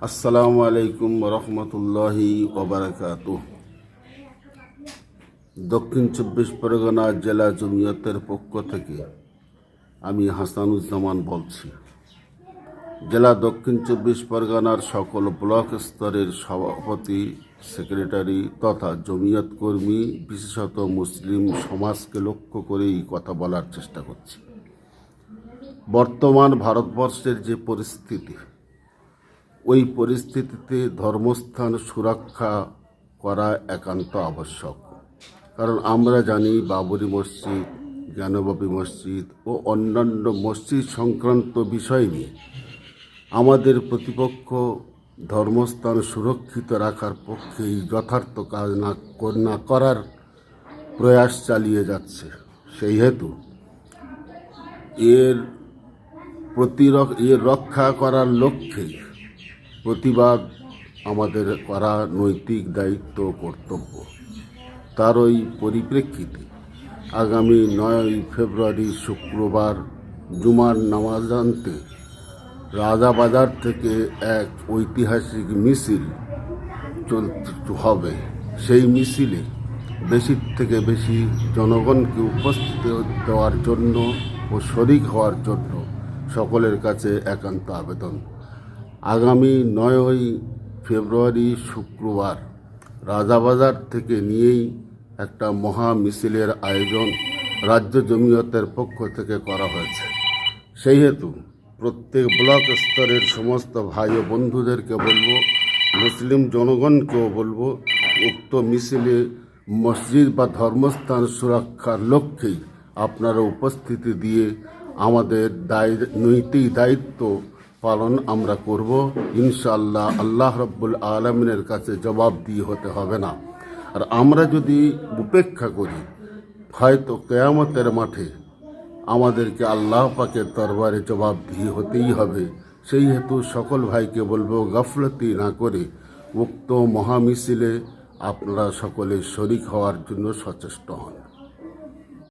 আসসালামু আলাইকুম রহমতুল্লাহি ওবারাকাতুহ। দক্ষিণ ২৪ পরগনা জেলা জমিয়তের পক্ষ থেকে আমি হাসানুজ্জামান বলছি। জেলা দক্ষিণ ২৪ পরগনার সকল ব্লক স্তরের সভাপতি, সেক্রেটারি তথা জমিয়ত কর্মী, বিশেষত মুসলিম সমাজকে লক্ষ্য করেই কথা বলার চেষ্টা করছি। বর্তমান ভারতবর্ষের যে পরিস্থিতি, ওই পরিস্থিতিতে ধর্মস্থান সুরক্ষা করা একান্ত আবশ্যক। কারণ আমরা জানি বাবরি মসজিদ, জ্ঞানবাপী মসজিদ ও অন্যান্য মসজিদ সংক্রান্ত বিষয় নিয়ে আমাদের প্রতিপক্ষ ধর্মস্থান সুরক্ষিত রাখার পক্ষেই যথার্থ কাজ না করার প্রয়াস চালিয়ে যাচ্ছে। সেই হেতু এর রক্ষা করার লক্ষ্যে প্রতিবাদ আমাদের করা নৈতিক দায়িত্ব কর্তব্য। তার ওই পরিপ্রেক্ষিতে আগামী ৯ ফেব্রুয়ারি শুক্রবার জুমার নামাজ আনতে রাজাবাজার থেকে এক ঐতিহাসিক মিছিল হবে। সেই মিছিলে বেশি থেকে বেশি জনগণকে উপস্থিত দেওয়ার জন্য ও শরিক হওয়ার জন্য সকলের কাছে একান্ত আবেদন। আগামী ৯ ফেব্রুয়ারি শুক্রবার রাজাবাজার থেকে নিয়েই একটা মহা মিছিলের আয়োজন রাজ্য জমিয়তের পক্ষ থেকে করা হয়েছে। সেই হেতু প্রত্যেক ব্লক স্তরের সমস্ত ভাই ও বন্ধুদেরকে বলবো, মুসলিম জনগণকেও বলবো, উক্ত মিছিলে মসজিদ বা ধর্মস্থান সুরক্ষার লক্ষ্যেই আপনারা উপস্থিতি দিয়ে আমাদের নৈতিক দায়িত্ব পালন আমরা করব। ইনশাআল্লাহ আল্লাহ রব্বুল আলমিনের কাছে জবাবদিহি হতে হবে না। আর আমরা যদি উপেক্ষা করি, হয়তো কিয়ামতের মাঠে আমাদেরকে আল্লাহ পাকের দরবারে জবাবদিহি হতেই হবে। সেই হেতু সকল ভাইকে বলবো, গাফলতি না করে উক্ত মহামিছিলে আপনারা সকলে শরিক হওয়ার জন্য সচেষ্ট হন।